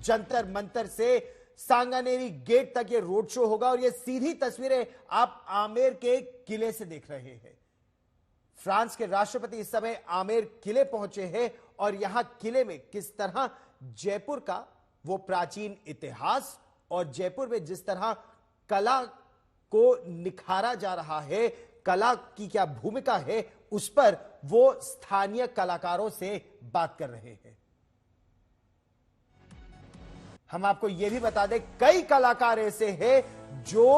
जंतर मंतर से सांगानेरी गेट तक ये रोड शो होगा और ये सीधी तस्वीरें आप आमेर के किले से देख रहे हैं। फ्रांस के राष्ट्रपति इस समय आमेर किले पहुंचे हैं और यहां किले में किस तरह जयपुर का वो प्राचीन इतिहास और जयपुर में जिस तरह कला को निखारा जा रहा है, कला की क्या भूमिका है, उस पर वो स्थानीय कलाकारों से बात कर रहे हैं। हम आपको यह भी बता दें, कई कलाकार ऐसे हैं जो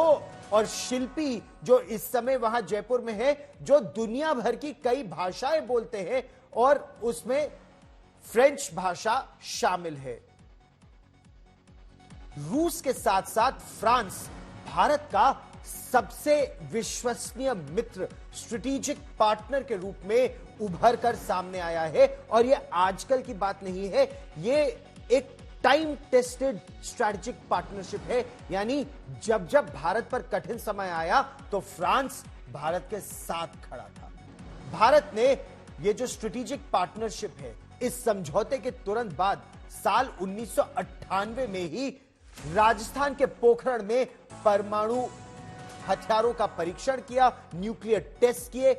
और शिल्पी जो इस समय वहां जयपुर में है, जो दुनिया भर की कई भाषाएं बोलते हैं और उसमें फ्रेंच भाषा शामिल है। रूस के साथ साथ फ्रांस भारत का सबसे विश्वसनीय मित्र, स्ट्रेटेजिक पार्टनर के रूप में उभर कर सामने आया है और यह आजकल की बात नहीं है, यह एक टाइम टेस्टेड स्ट्रेटेजिक पार्टनरशिप है। यानी जब जब भारत पर कठिन समय आया तो फ्रांस भारत के साथ खड़ा था। भारत ने यह जो स्ट्रेटेजिक पार्टनरशिप है, इस समझौते के तुरंत बाद साल 1998 में ही राजस्थान के पोखरण में परमाणु हथियारों का परीक्षण किया, न्यूक्लियर टेस्ट किए।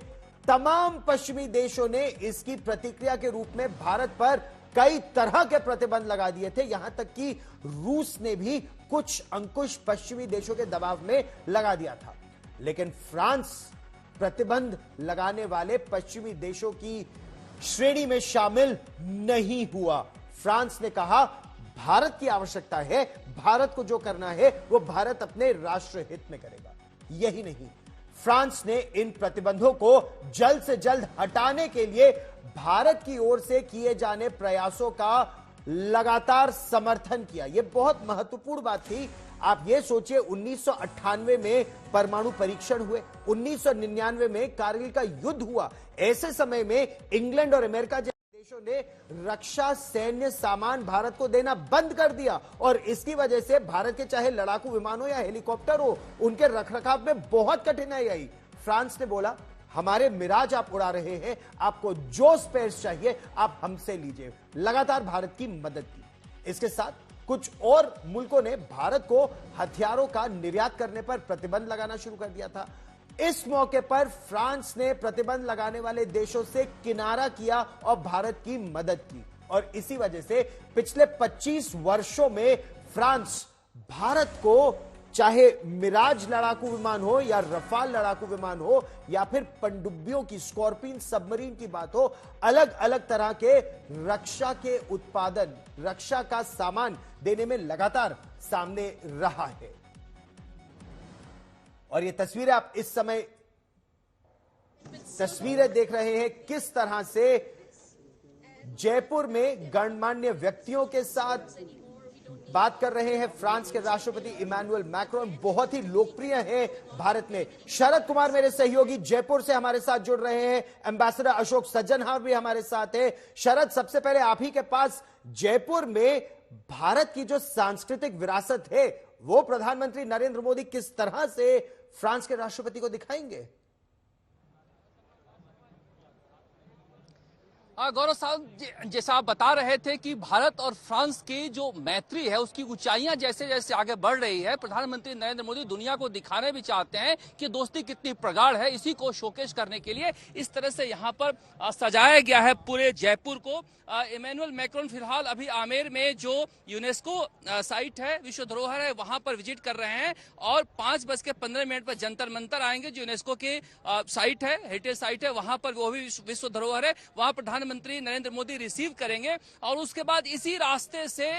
तमाम पश्चिमी देशों ने इसकी प्रतिक्रिया के रूप में भारत पर कई तरह के प्रतिबंध लगा दिए थे, यहां तक कि रूस ने भी कुछ अंकुश पश्चिमी देशों के दबाव में लगा दिया था। लेकिन फ्रांस प्रतिबंध लगाने वाले पश्चिमी देशों की श्रेणी में शामिल नहीं हुआ। फ्रांस ने कहा भारत की आवश्यकता है, भारत को जो करना है वो भारत अपने राष्ट्र हित में करेगा। यही नहीं, फ्रांस ने इन प्रतिबंधों को जल्द से जल्द हटाने के लिए भारत की ओर से किए जाने प्रयासों का लगातार समर्थन किया। यह बहुत महत्वपूर्ण बात थी। आप यह सोचिए, 1998 में परमाणु परीक्षण हुए, 1999 में कारगिल का युद्ध हुआ। ऐसे समय में इंग्लैंड और अमेरिका जैसे देशों ने रक्षा सैन्य सामान भारत को देना बंद कर दिया और इसकी वजह से भारत के चाहे लड़ाकू विमान हो या हेलीकॉप्टर हो, उनके रखरखाव में बहुत कठिनाई आई। फ्रांस ने बोला हमारे मिराज आप उड़ा रहे हैं, आपको जो स्पेस चाहिए आप हमसे लीजिए। लगातार भारत की मदद की। इसके साथ कुछ और मुल्कों ने भारत को हथियारों का निर्यात करने पर प्रतिबंध लगाना शुरू कर दिया था। इस मौके पर फ्रांस ने प्रतिबंध लगाने वाले देशों से किनारा किया और भारत की मदद की और इसी वजह से पिछले 25 वर्षों में फ्रांस भारत को चाहे मिराज लड़ाकू विमान हो या रफाल लड़ाकू विमान हो या फिर पनडुब्बियों की, स्कॉर्पियन सबमरीन की बात हो, अलग अलग तरह के रक्षा के उत्पादन, रक्षा का सामान देने में लगातार सामने रहा है। और ये तस्वीरें आप इस समय तस्वीरें देख रहे हैं किस तरह से जयपुर में गणमान्य व्यक्तियों के साथ बात कर रहे हैं फ्रांस के राष्ट्रपति इमैनुअल मैक्रोन। बहुत ही लोकप्रिय है भारत में। शरद कुमार मेरे सहयोगी जयपुर से हमारे साथ जुड़ रहे हैं, एम्बेसडर अशोक सज्जनहार भी हमारे साथ है। शरद, सबसे पहले आप ही के पास, जयपुर में भारत की जो सांस्कृतिक विरासत है वो प्रधानमंत्री नरेंद्र मोदी किस तरह से फ्रांस के राष्ट्रपति को दिखाएंगे? गौरव साहब, जैसा आप बता रहे थे कि भारत और फ्रांस की जो मैत्री है उसकी ऊंचाइयां जैसे जैसे आगे बढ़ रही है, प्रधानमंत्री नरेंद्र मोदी दुनिया को दिखाने भी चाहते हैं कि दोस्ती कितनी प्रगाढ़ है। इसी को शोकेस करने के लिए इस तरह से यहाँ पर सजाया गया है पूरे जयपुर को। इमैनुअल मैक्रोन फिलहाल अभी आमेर में जो यूनेस्को साइट है, विश्व धरोहर है, वहां पर विजिट कर रहे हैं और 5:15 पर जंतर मंतर आएंगे, जो यूनेस्को की साइट है, हेरिटेज साइट है, वहां पर वो भी विश्व धरोहर है, वहां प्रधानमंत्री नरेंद्र मोदी रिसीव करेंगे और उसके बाद इसी रास्ते से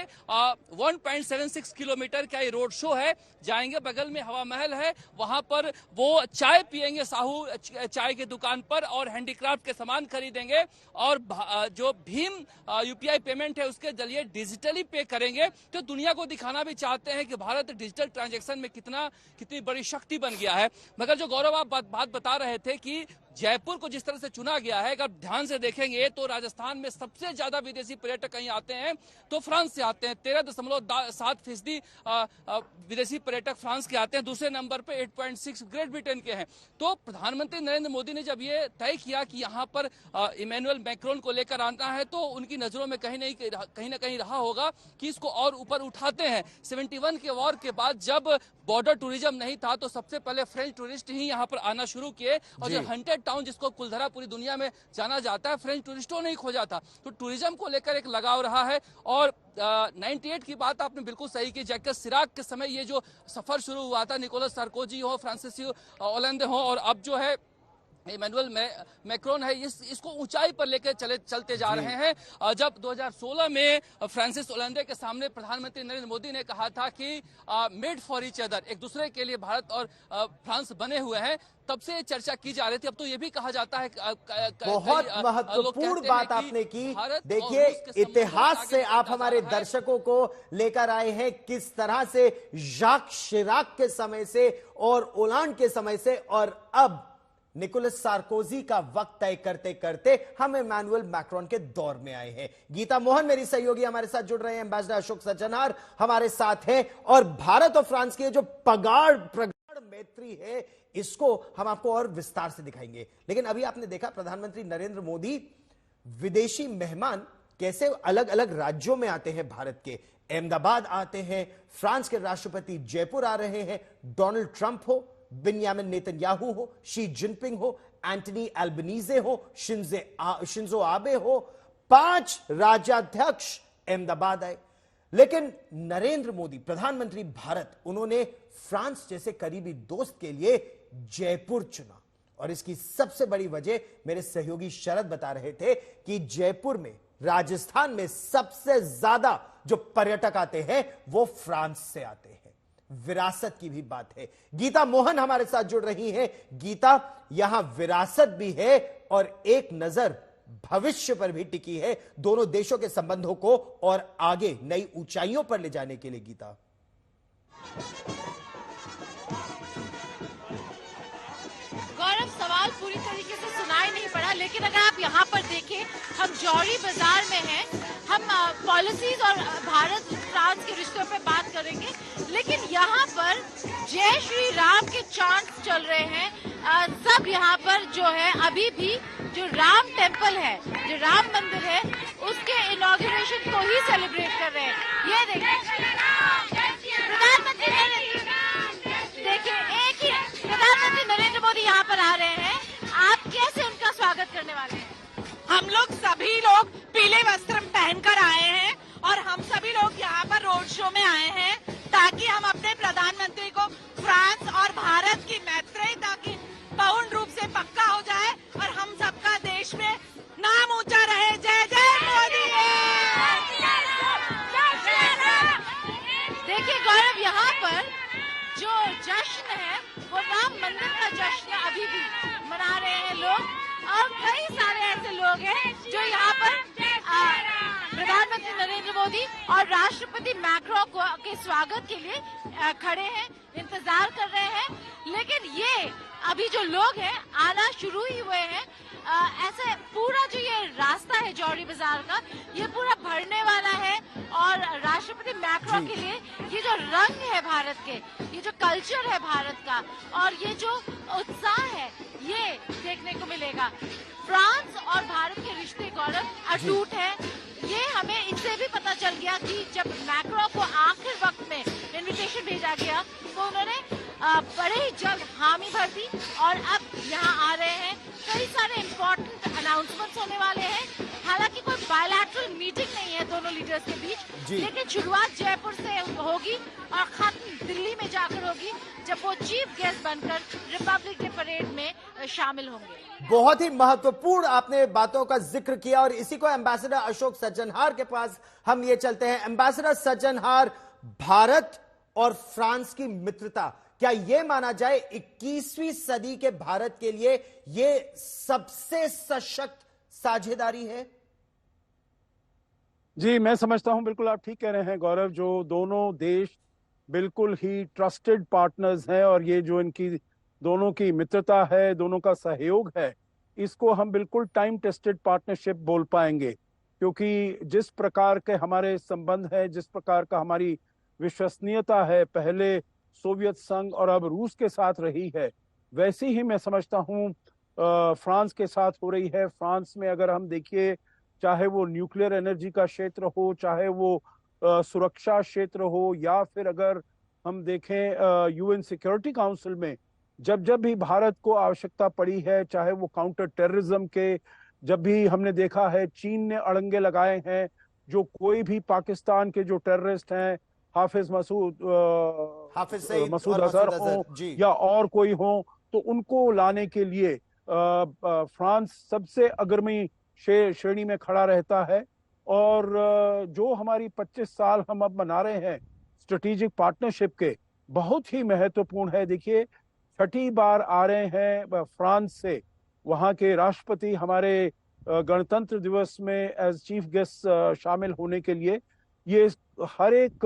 1.76 किलोमीटर का ये रोड शो है, जाएंगे। बगल में हवा महल है, वहां पर वो चाय पियेंगे साहू चाय की दुकान पर और हैंडीक्राफ्ट के सामान खरीदेंगे और जो भीम यूपीआई पेमेंट है उसके जरिए डिजिटली पे करेंगे। तो दुनिया को दिखाना भी चाहते हैं कि भारत डिजिटल ट्रांजैक्शन में कितनी बड़ी शक्ति बन गया है। मगर जो गौरव आप बात बता रहे थे कि जयपुर को जिस तरह से चुना गया है, अगर ध्यान से देखेंगे तो राजस्थान में सबसे ज्यादा विदेशी पर्यटक कहीं आते हैं तो फ्रांस से आते हैं। 13.7% विदेशी पर्यटक फ्रांस के आते हैं। दूसरे नंबर पे 8.6 ग्रेट ब्रिटेन के हैं। तो प्रधानमंत्री नरेंद्र मोदी ने जब ये तय किया कि यहाँ पर इमैनुअल मैक्रोन को लेकर आना है, तो उनकी नजरों में कहीं ना कहीं रहा होगा कि इसको और ऊपर उठाते हैं। 71 के वॉर के बाद जब बॉर्डर टूरिज्म नहीं था तो सबसे पहले फ्रेंच टूरिस्ट ही यहाँ पर आना शुरू किए, और जो हंटेड टाउन जिसको कुलधरा पूरी दुनिया में जाना जाता है, फ्रेंच टूरिस्टों ने ही खोजा था। तो टूरिज्म को लेकर एक लगाव रहा है। और 98 की बात आपने बिल्कुल सही की। जैकस सिराक के समय ये जो सफर शुरू हुआ था, निकोलस सार्कोजी हो, फ्रांसिस ओलंदे हो, और अब जो है इमैनुअल मैक्रोन है, इसको ऊंचाई पर लेकर चलते जा रहे हैं। जब 2016 में फ्रांसिस ओलंदे के सामने प्रधानमंत्री नरेंद्र मोदी ने कहा था कि मेड फॉर ईच अदर, एक दूसरे के लिए भारत और फ्रांस बने हुए हैं, तब से चर्चा की जा रही थी। अब तो ये भी कहा जाता है बहुत महत्वपूर्ण बात आपने की। देखिए, इतिहास से आप हमारे दर्शकों को लेकर आए हैं किस तरह से जाक शिराक के समय से और ओलांड के समय से और अब निकोलस सार्कोजी का वक्त तय करते करते हम इमैनुअल मैक्रोन के दौर में आए हैं। गीता मोहन मेरी सहयोगी हमारे साथ जुड़ रहे हैं, एम्बेसडर अशोक सज्जनहार हमारे साथ हैं, और भारत और फ्रांस की जो प्रगाढ़ मैत्री है इसको हम आपको और विस्तार से दिखाएंगे। लेकिन अभी आपने देखा प्रधानमंत्री नरेंद्र मोदी विदेशी मेहमान कैसे अलग अलग राज्यों में आते हैं। भारत के अहमदाबाद आते हैं, फ्रांस के राष्ट्रपति जयपुर आ रहे हैं, डोनाल्ड ट्रंप हो, बेंजामिन नेतन्याहू हो, शी जिनपिंग हो, एंटनी एल्बनीजे हो, शिंजो आबे हो, 5 राज्याध्यक्ष अहमदाबाद आए। लेकिन नरेंद्र मोदी प्रधानमंत्री भारत, उन्होंने फ्रांस जैसे करीबी दोस्त के लिए जयपुर चुना। और इसकी सबसे बड़ी वजह मेरे सहयोगी शरद बता रहे थे कि जयपुर में, राजस्थान में सबसे ज्यादा जो पर्यटक आते हैं वो फ्रांस से आते हैं। विरासत की भी बात है। गीता मोहन हमारे साथ जुड़ रही हैं। गीता, यहां विरासत भी है और एक नजर भविष्य पर भी टिकी है, दोनों देशों के संबंधों को और आगे नई ऊंचाइयों पर ले जाने के लिए। गीता, गौरव, सवाल पूरी तरीके से सुनाई नहीं पड़ा, लेकिन अगर आप यहाँ पर देखें, हम जौहरी बाजार में हैं। हम पॉलिसीज और भारत फ्रांस के रिश्तों पे बात करेंगे, लेकिन यहाँ पर जय श्री राम के चांट्स चल रहे हैं। सब यहाँ पर जो है अभी भी जो राम टेम्पल है, जो राम मंदिर है, उसके इनॉग्रेशन को ही सेलिब्रेट कर रहे हैं। ये देखिए प्रधानमंत्री नरेंद्र मोदी यहाँ पर आ रहे हैं। आप कैसे उनका स्वागत करने वाले हैं? हम लोग सभी लोग पीले वस्त्र पहनकर आए हैं और हम सभी लोग यहाँ पर रोड शो में आए हैं ताकि हम अपने प्रधानमंत्री को फ्रांस और भारत की मैत्री ताकि पूर्ण रूप से पक्का हो जाए और हम सबका देश में नाम ऊंचा रहे। जय जय मोदी। देखिए गौरव, यहाँ पर जो जश्न है वो राम मंदिर का जश्न अभी भी मना रहे हैं लोग, और कई सारे ऐसे लोग हैं जो यहाँ पर प्रधानमंत्री नरेंद्र मोदी और राष्ट्रपति मैक्रोन के स्वागत के लिए खड़े हैं, इंतजार कर रहे हैं। लेकिन ये अभी जो लोग हैं आना शुरू ही हुए हैं। ऐसे पूरा जो ये रास्ता है जौहरी बाजार का, ये पूरा भरने वाला है, और राष्ट्रपति मैक्रोन के लिए ये जो रंग है भारत के, ये जो कल्चर है भारत का, और ये जो उत्साह है, ये देखने को मिलेगा। फ्रांस और भारत के रिश्ते गौरव अटूट है। ये हमें इससे भी पता चल गया कि जब मैक्रोन को आखिर वक्त में इनविटेशन भेजा गया तो उन्होंने बड़े ही जल्द हामी भर दी, और अब यहाँ आ रहे हैं। कई सारे इम्पोर्टेंट अनाउंसमेंट्स होने वाले हैं। हालांकि कोई बायलैटरल मीटिंग नहीं है दोनों लीडर्स के बीच, लेकिन शुरुआत जयपुर से होगी और खत्म दिल्ली में जाकर होगी, जब वो चीफ गेस्ट बनकर रिपब्लिक डे परेड में शामिल होंगे। बहुत ही महत्वपूर्ण आपने बातों का जिक्र किया, और इसी को एम्बेसडर अशोक सज्जनहार के पास हम ये चलते हैं। एम्बेसडर सज्जनहार, भारत और फ्रांस की मित्रता, क्या यह माना जाए 21वीं सदी के भारत के लिए यह सबसे सशक्त साझेदारी है? जी, मैं समझता हूं, बिल्कुल आप ठीक कह रहे हैं गौरव। जो दोनों देश बिल्कुल ही ट्रस्टेड पार्टनर्स हैं, और ये जो इनकी दोनों की मित्रता है, दोनों का सहयोग है, इसको हम बिल्कुल टाइम टेस्टेड पार्टनरशिप बोल पाएंगे, क्योंकि जिस प्रकार के हमारे संबंध है, जिस प्रकार का हमारी विश्वसनीयता है पहले सोवियत संघ और अब रूस के साथ रही है, वैसी ही मैं समझता हूँ फ्रांस के साथ हो रही है। फ्रांस में अगर हम देखिए, चाहे वो न्यूक्लियर एनर्जी का क्षेत्र हो, चाहे वो सुरक्षा क्षेत्र हो, या फिर अगर हम देखें यूएन सिक्योरिटी काउंसिल में जब जब भी भारत को आवश्यकता पड़ी है, चाहे वो काउंटर टेररिज्म के, जब भी हमने देखा है चीन ने अड़ंगे लगाए हैं, जो कोई भी पाकिस्तान के जो टेररिस्ट हैं, हाफिज मसूद अजहर हो या और कोई हो, तो उनको लाने के लिए फ्रांस सबसे अग्रणी श्रेणी में खड़ा रहता है। और जो हमारी 25 साल हम अब मना रहे हैं स्ट्रेटेजिक पार्टनरशिप के, बहुत ही महत्वपूर्ण है। देखिए, छठी बार आ रहे हैं फ्रांस से वहां के राष्ट्रपति हमारे गणतंत्र दिवस में एज चीफ गेस्ट शामिल होने के लिए। ये हर एक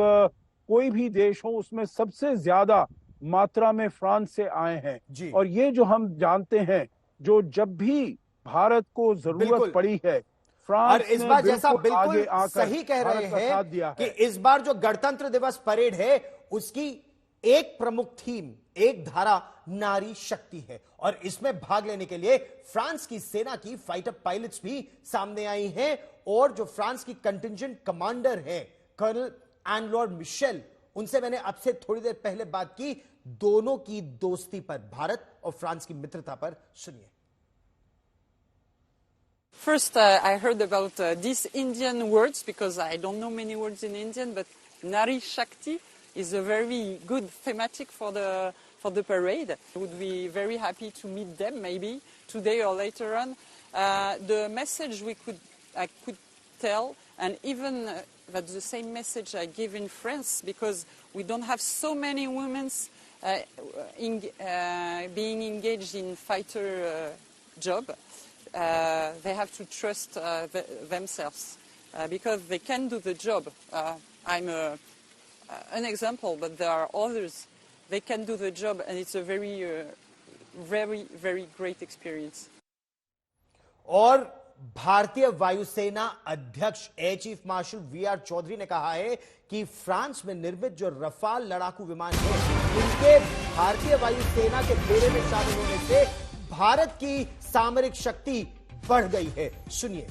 कोई भी देश हो उसमें सबसे ज्यादा मात्रा में फ्रांस से आए हैं। और ये जो हम जानते हैं, जो जब भी भारत को जरूरत पड़ी है, फ्रांस और इस बार जैसा बिल्कुल सही कह रहे हैं कि इस बार जो गणतंत्र दिवस परेड है उसकी एक प्रमुख थीम, एक धारा नारी शक्ति है। और इसमें भाग लेने के लिए फ्रांस की सेना की फाइटर पायलट्स भी सामने आई हैं। और जो फ्रांस की कंटिंजेंट कमांडर हैं कर्नल एन-लॉर मिशेल, उनसे मैंने अब से थोड़ी देर पहले बात की, दोनों की दोस्ती पर, भारत और फ्रांस की मित्रता पर। सुनिए। First, I heard about these Indian words because I don't know many words in Indian, but Nari Shakti is a very good thematic for the parade. I would be very happy to meet them, maybe today or later on. The message I could tell, and even that's the same message I give in France, because we don't have so many women being engaged in fighter job. They have to trust themselves because they can do the job. I'm an example, but there are others. They can do the job, and it's a very, very great experience. और भारतीय वायुसेना अध्यक्ष air chief marshal V R. Chaudhari ने कहा है कि France में निर्मित जो रफाल लड़ाकू विमान है, इनके भारतीय वायुसेना के बेड़े में शामिल होने से भारत की सामरिक शक्ति बढ़ गई है। सुनिए।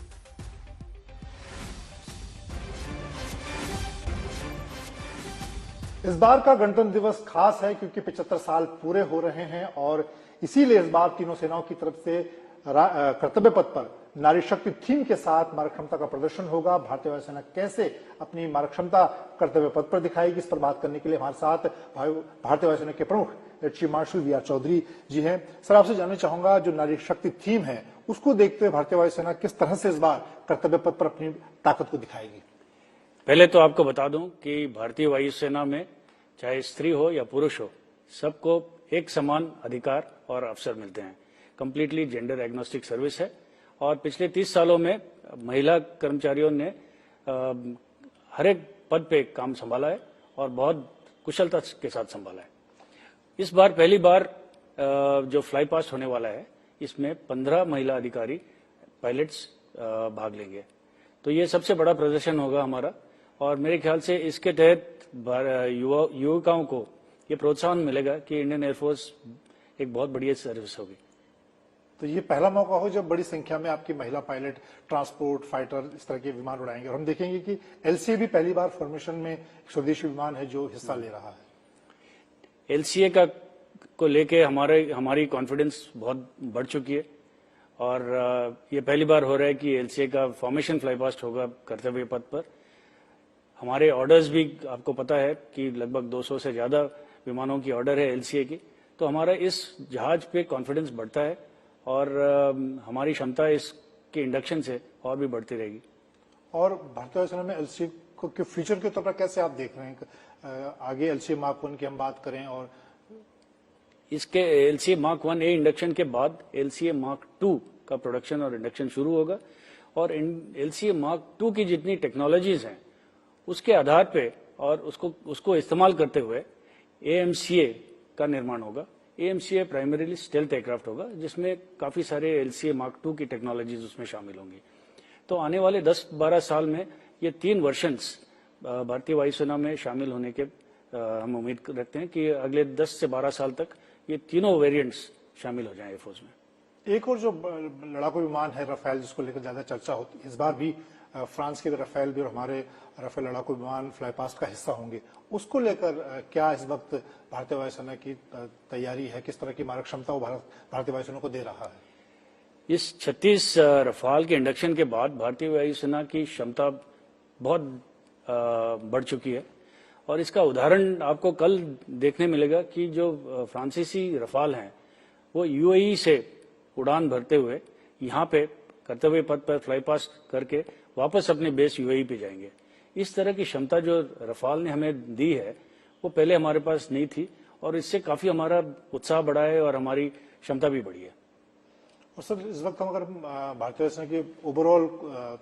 इस बार का गणतंत्र दिवस खास है क्योंकि 75 साल पूरे हो रहे हैं और इसीलिए इस बार तीनों सेनाओं की तरफ से कर्तव्य पथ पर नारी शक्ति थीम के साथ मारक क्षमता का प्रदर्शन होगा। भारतीय वायुसेना कैसे अपनी मारक क्षमता कर्तव्य पथ पर दिखाएगी, इस पर बात करने के लिए हमारे साथ भारतीय वायुसेना के प्रमुख air chief marshal V R. Chaudhari ji हैं। सर, आपसे जानना चाहूंगा, जो नारी शक्ति थीम है उसको देखते हुए भारतीय वायुसेना किस तरह से इस बार कर्तव्य पथ पर अपनी ताकत को दिखाएगी? पहले तो आपको बता दूं कि भारतीय वायुसेना में चाहे स्त्री हो या पुरुष हो, सबको एक समान अधिकार और अवसर मिलते हैं। कंप्लीटली जेंडर एग्नोस्टिक सर्विस है और पिछले 30 सालों में महिला कर्मचारियों ने हर एक पद पे काम संभाला है और बहुत कुशलता के साथ संभाला है। इस बार पहली बार जो फ्लाई पास्ट होने वाला है, इसमें 15 महिला अधिकारी पायलट्स भाग लेंगे, तो ये सबसे बड़ा प्रदर्शन होगा हमारा। और मेरे ख्याल से इसके तहत युवकाओं को ये प्रोत्साहन मिलेगा कि इंडियन एयरफोर्स एक बहुत बढ़िया सर्विस होगी। तो ये पहला मौका हो जब बड़ी संख्या में आपकी महिला पायलट ट्रांसपोर्ट फाइटर इस तरह के विमान उड़ाएंगे। और हम देखेंगे कि एलसीए भी पहली बार फॉर्मेशन में स्वदेशी विमान है जो हिस्सा ले रहा है। एलसीए को लेके हमारी कॉन्फिडेंस बहुत बढ़ चुकी है और ये पहली बार हो रहा है कि एलसीए का फॉर्मेशन फ्लाई पास्ट होगा कर्तव्य पथ पर। हमारे ऑर्डर्स भी आपको पता है कि लगभग 200 से ज्यादा विमानों की ऑर्डर है एलसीए की, तो हमारा इस जहाज पे कॉन्फिडेंस बढ़ता है और हमारी क्षमता इसके इंडक्शन से और भी बढ़ती रहेगी। और भारतीय वायुसेना में एलसीए के फ्यूचर के तौर पर कैसे आप देख रहे हैं? आगे एलसीए मार्क 1 की हम बात करें और इसके एलसीए मार्क 1A इंडक्शन के बाद एलसीए मार्क 2 का प्रोडक्शन और इंडक्शन शुरू होगा और एलसीए मार्क 2 की जितनी टेक्नोलॉजीज हैं उसके आधार पे और उसको इस्तेमाल करते हुए एएमसीए का निर्माण होगा। AMCA प्राइमरीली स्टेल्थ एयरक्राफ्ट होगा, जिसमें काफी सारे LCA Mark II की टेक्नोलॉजीज उसमें शामिल होंगी। तो आने वाले 10-12 साल में ये 3 वर्जन्स भारतीय वायुसेना में शामिल होने के हम उम्मीद रखते हैं कि अगले 10 से 12 साल तक ये तीनों वेरिएंट्स शामिल हो जाएं एयरफोर्स में। एक और जो लड़ाकू विमान है राफेल, जिसको लेकर ज्यादा चर्चा होती है, इस बार भी फ्रांस के राफेल भी और हमारे राफेल लड़ाकू विमान फ्लाई पास्ट का हिस्सा होंगे। उसको लेकर क्या इस वक्त भारतीय वायुसेना की तैयारी है, किस तरह की मारक क्षमता वो भारतीय वायुसेना को दे रहा है? इस 36 रफाल के इंडक्शन के बाद भारतीय वायुसेना की क्षमता बहुत बढ़ चुकी है और इसका उदाहरण आपको कल देखने मिलेगा कि जो फ्रांसीसी रफाल हैं वो UAE से उड़ान भरते हुए यहाँ पे कर्तव्य पथ पर फ्लाई पास्ट करके वापस अपने बेस UAE पे जाएंगे। इस तरह की क्षमता जो रफाल ने हमें दी है वो पहले हमारे पास नहीं थी और इससे काफी हमारा उत्साह बढ़ा है और हमारी क्षमता भी बढ़ी है। और सर, इस वक्त हम अगर भारतीय वायुसेना की ओवरऑल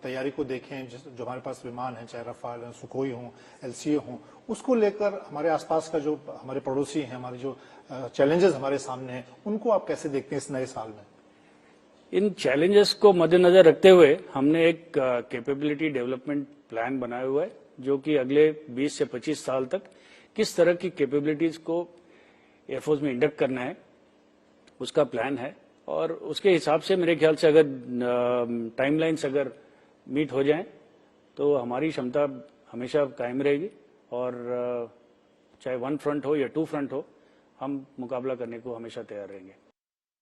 तैयारी को देखें, जो हमारे पास विमान है, चाहे रफाल हो, सुखोई हो, LCA हो, उसको लेकर हमारे आसपास का जो हमारे पड़ोसी हैं, हमारे जो चैलेंजेस हमारे सामने हैं, उनको आप कैसे देखते हैं इस नए साल में? इन चैलेंजेस को मद्देनजर रखते हुए हमने एक कैपेबिलिटी डेवलपमेंट प्लान बनाया हुआ है, जो कि अगले 20 से 25 साल तक किस तरह की कैपेबिलिटीज को एयरफोर्स में इंडक्ट करना है उसका प्लान है। और उसके हिसाब से मेरे ख्याल से अगर टाइमलाइंस अगर मीट हो जाएं तो हमारी क्षमता हमेशा कायम रहेगी और चाहे 1 फ्रंट हो या 2 फ्रंट हो, हम मुकाबला करने को हमेशा तैयार रहेंगे।